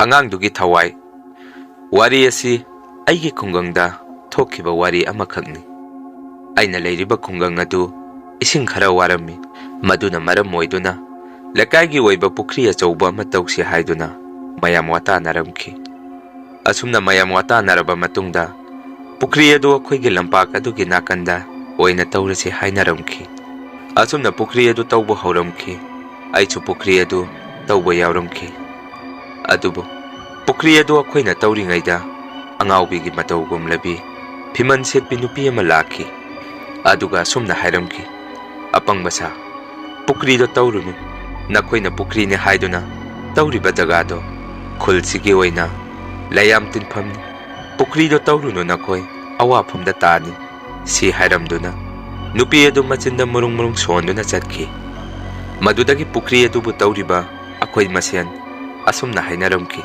Angngdugi thawai wari asi aigi khunggangda thokhiba wari amakhakni. Aina leiriba khungang adu ising khara warami maduna maram moiduna lekaigi oiba pukri achauba ama tausi haiduna mayam wata naramki. Asumna mayam wata naraba matungda pukri adu akhoigi lampak adugi nakanda oina taurasi hainaramki. Asumna pukri adu tauba hauramki. Aichu pukri adu tauba yauramki. Adubu pukri adu akhoina tauringaida angawbigi matawgum labi phiman setpi nupi ama laki. Aduga sumna hairamki apangbasa pukri do taurunu nakhoina pukri ne haiduna tauriba jaga do khulsigi oina layam tinphamni pukri do taurunu nakhoi awafamda tani si hairamduna nupi adu machinda murung murung sonduna chatki. Madudagi pukri adu bu tauriba akhoi masen asumna hainaramki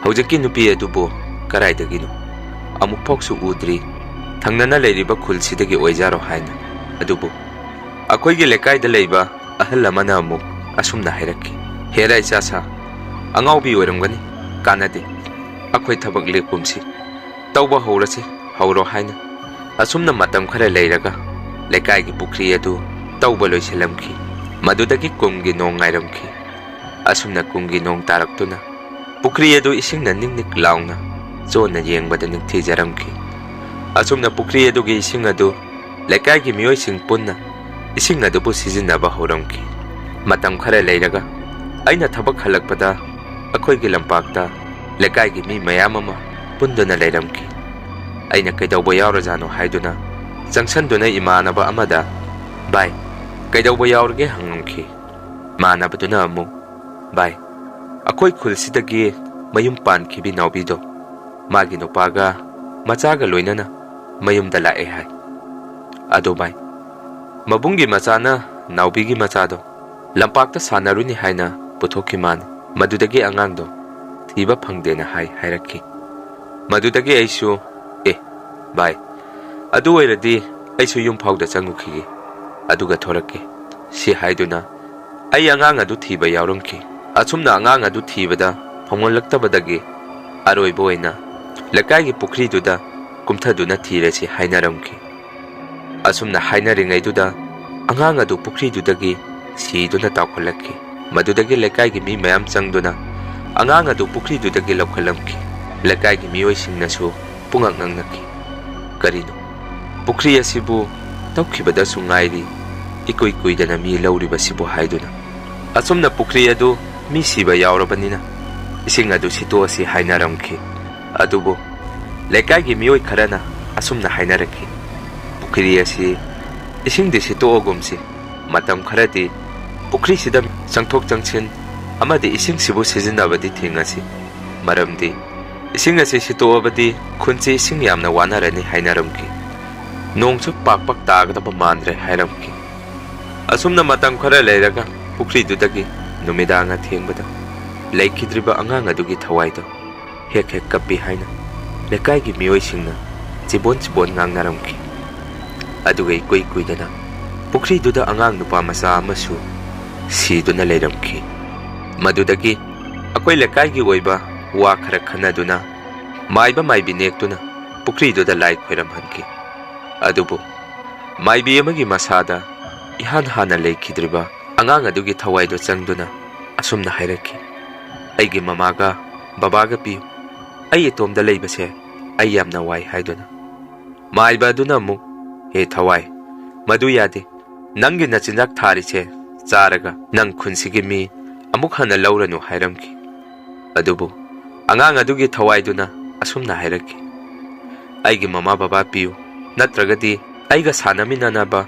haujaki nupi adu bu karaidaginu amupoksu udri thangnana leiriba khulsidagi oijaro haina. Adubu akhoigi lekaida leiba ahal lamana amuk asumna hairaki hera ichasa angawbi oiramgani kanade akhoi thabak lekumsi tauba haurasi hauro haina. Asumna matam khara leiraga lekaigi pukri adu tauba loiselamki. Madudagi kumgi nong ngairamki. Asumna kumgi nong taraktuna pukri adu isingna ningnik launa zona yengbada ningthijaramki. Asumna pukri adugi ising adu lekaigi miyoising punna ising adubu sizinaba hauramki. Matam khara leiraga aina thabak halakpada akhoigi lampakta lekaigi mi mayam ama punduna leiramki. Aina kaidauba yaurajano haiduna changsanduna imanaba amada bai kaidauba yaurge hangamki. Manabaduna amu bai akhoi khulsidagi mayum pankhibi naubido magi nupaga machaga loinana mayumda lae hai. Ado bai mabungi machana naubigi machado lampakta sanaruni haina puthokhi man madudagi angangdo thiba phangdena hai hairaki. Madudagi aisu bai adu oiradi aisu yum phawda changukhigi aduga thoraki si haiduna ai angang adu thiba yaurumki. Asumna angang adu thibada phongolaktabadagi aroibo oina lekaigi pukri duda kumthaduna thirasi hainaramki. Asumna hainaringaiduda angang adu pukri dudagi siduna tawkholaki. Madudagi lekaigi mi mayam changduna angang adu pukri dudagi lokhalamki. Lekaigi miyoisingnasu pungak nangnaki. Karino pukri asibu tawkhibada sungairi ikoi kuidana mi lauriba sibu haiduna. Asumna pukri adu mi siba yaurabanina ising adu sitoasi hainaramki. Adubu lekaigi miyoi kharana asumna hainaraki pukri asi isingdi sitoogumsi matam kharadi pukri sida changthok changchin amadi ising sibu sizinabadi thingasi maramdi ising asi sitoabadi khunchi ising yamna wanarani hainaramki. Nongchu pakpak tagadaba mandre hairamki. Asumna matam khara leiraga pukri dudagi numidanga thengbada leikidriba angang adugi thawaido hek hek kapi haina lekaigi miyoisingna chibon ngangngaramki. Aduga ikoi kuidana pukri duda angang nupa masa amasu siduna leiramki. Madudagi akoi lekaigi oiba wa khara khanaduna maiba maibi nektuna pukri duda lai khoiramhanki. Adubu maibi amagi masada ihan hana leikidriba angang adugi thawaido changduna asumna hairaki aigi mamaga babaga piu ai itomda leibase ai yamna wai haiduna. Maiba aduna mu he thawai madu yade nangi nachindak tharise charaga nang khunsigi mi amuk hana lauranu hairamki. Adubu angang adugi thawaiduna asumna hairaki aigi mama baba piu natragadi aiga sanaminanaba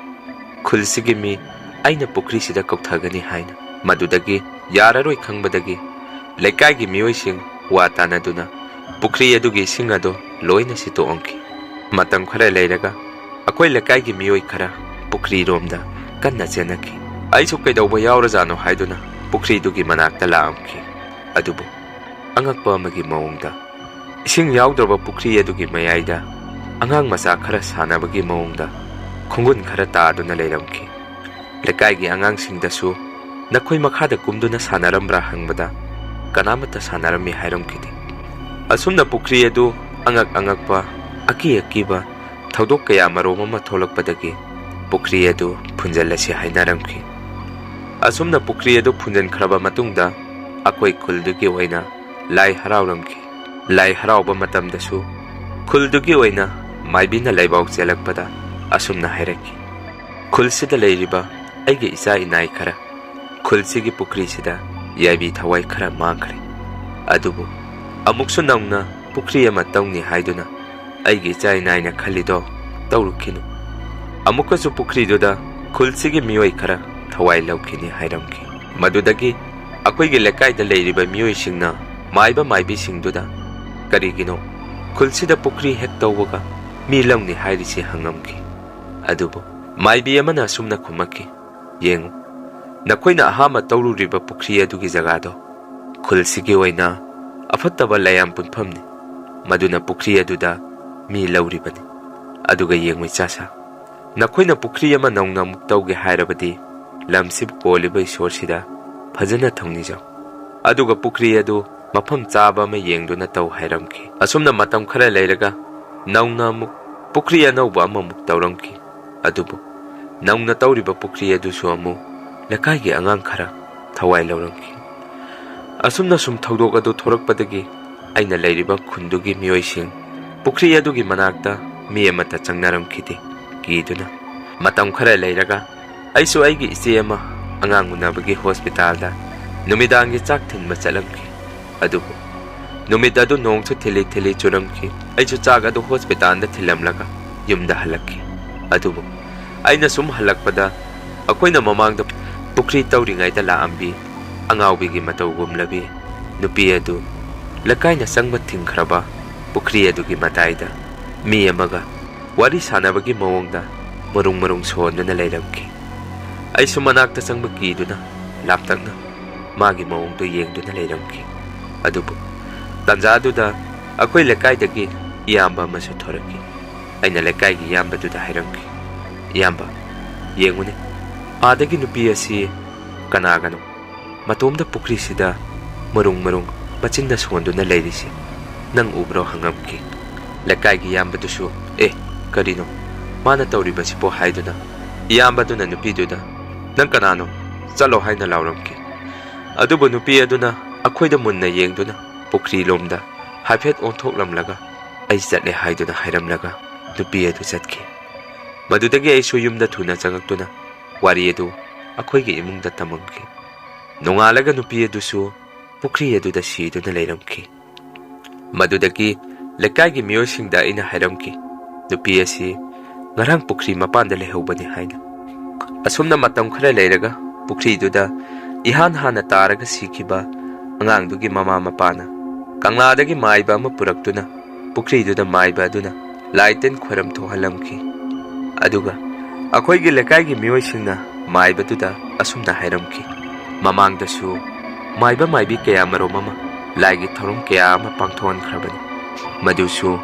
khulsigi mi aina pukri sida kokthagani haina. Madudagi yararoi khangbadagi lekaigi miyoising wa tanaduna pukri adugi ising ado loina sitoonki. Matam khara leiraga akoi lekaigi miyoi khara pukri romda kanna chenaki. Aisu kaidauba yaurajano haiduna pukri dugi manakta laamki. Adubu angakpa amagi maungda ising yaudraba pukri adugi mayaida angang macha khara sanabagi maungda khongun khara taaduna leiramki. Lekaigi angang singdasu nakhoi makhada kumduna sanarambra hangbada kanamata sanarami hairamkidi. Asumna pukri adu angak-angakpa aki-akiba thawdok kaya marom ama tholakpadagi pukri adu phunjalasi hainaramki. Asumna pukri adu phunjankraba matungda akoi khuldugi oina lai harauramki. Lai harauba matamdasu khuldugi oina maibina laibau chelakpada asumna hairaki. Khulsida leiriba aige isa inai khara khulsigi pukri sida yaibi thawai khara mangkhre. Adubu amuksu nauna pukri ama tawni haiduna aige isa inai na khalido tawrukhinu. Amukasu pukri duda khulsigi miyoi khara thawai laukini hairamki. Madudagi akoigi lekaida leiriba miyoi singna maiba maibi singduda karigino khulsida pukri hek tawbaga mi launi hairisi hangamki. Adubu maibi amana sumna khumaki yengu nakoina ahama tawruriba pukri adugi jagado khulsigi oina afattaba layam punphamni maduna pukri aduda mi lauribani. Aduga yengmai chasa nakoina pukri ama nauna muktauge hairabadi lamsib koliba isorsida phajana thongnijaw. Aduga pukri adu mafam chaba ma yengduna taw hairamki. Asumna matam khara leiraga nauna muk pukri anauba ama muk tawramki. Adubu nauna tawriba pukri adu su amu lekaigi angang khara thawai lauramki. Asumna sum thawdok adu thorakpadagi aina leiriba khundugi miyoising pukri adugi manakta mi amata changnaramkidi kiduna. Matam khara leiraga aisu aigi ise ama angang unabagi hospitalda numidangi chak thinba chalamki. Adubu numid adu nongchu thili thili churamki aichu chak adu hospital da thilamlaga yumda halakki. Adubu aina sum halakpada akoina mamangda pukri tawringaida laambi angawbigi matawgumlabi nupi adu lakaina sangba thingkhraba pukri adugi mataida mi amaga wari sanabagi mawongda marung sonduna leiramki. Aisu manakta sangba kiduna laptangna magi mawongdo yengduna leiramki. Adubu tanjaduda akoi lekaidagi iyamba amasu thoraki. Aina lekaigi iyambaduda hairamki. Iyamba yengune adagi nupi asi kanagano matomda pukri sida marung machinda sonduna leirisi nang ubro hangamki. Lekaigi iyambadusu karino mana tawriba sipo haiduna iyambaduna nupi duda nang kanano chalo haina lauramki. Adubu nupi aduna akoida munna yengduna pukri lomda haifet onthoklamlaga ai chatle haiduna hairamlaga nupi adu chatki. Madudagi aisu yumda thuna changaktuna wari adu akoigi imungda tamamki. Nongalaga nupi adusu pukri aduda siduna leiramki. Madudagi lekaigi miyoisingda ina hairamki nupi asi ngarang pukri mapanda lehobani haina. Asumna matam khara leiraga pukri duda ihan hana taraga sikiba Angngdugi mama mapana kangladagi maiba ama puraktuna pukri duda maiba aduna laiten khwaram thohalamki. Aduga akoigi lekaigi miyoisingna maiba duda asumna hairamki. Mamangdasu maiba maibi kaya marom ama laigi thorom kaya ama pangthon khrabani madusu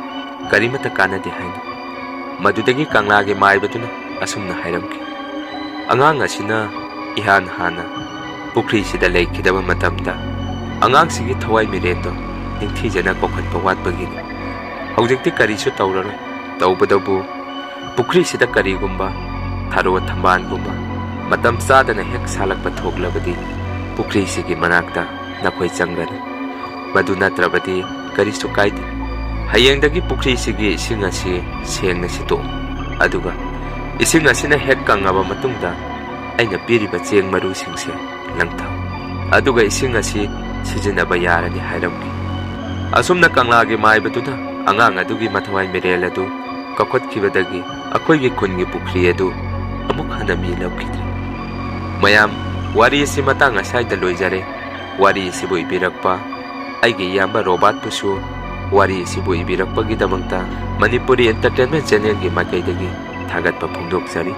karimata kanade haina. Madudagi kanglagi maibaduna asumna hairamki. Angang asina ihan hana pukri sida leikidaba matamda angang sigi thawai mirendo ningthijana kokhatpa watbagini. Hojikti karisu tawraro tawbadabu pukri sida karigumba tharo thambangumba matam sadana hek salakpa thoklabadi pukri sigi manakta nakhoi changani. Madu natrabadi karisu kaide hayengdagi pukri sigi ising asi sengna sito. Aduga ising asina hek kangaba matungda aina piriba cheng maru singse langthaw. Aduga ising asi sijinaba yarani hairamki. Asumna kanglagi maibaduna angang adugi mathawai mirel adu kakhotkibadagi akoigi khungi pukri adu amuk hana mi laukidri. Mayam wari asi matang asaida loijare. Wari sibu ibirakpa aigi yamba robot pusu wari sibu ibirakpagi damangta Manipuri entertainment channel gi makaidagi thagatpa phongdokjari.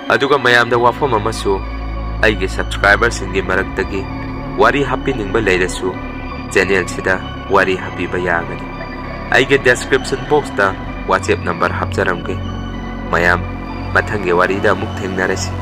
Aduga mayamda wafam amasu aigi subscribers ingi maraktagi wari happiningba leirasu channel sida wari happy bayagani. Aige description box da WhatsApp number hapcharamge. Mayam mathange wari da muk thengnarasi.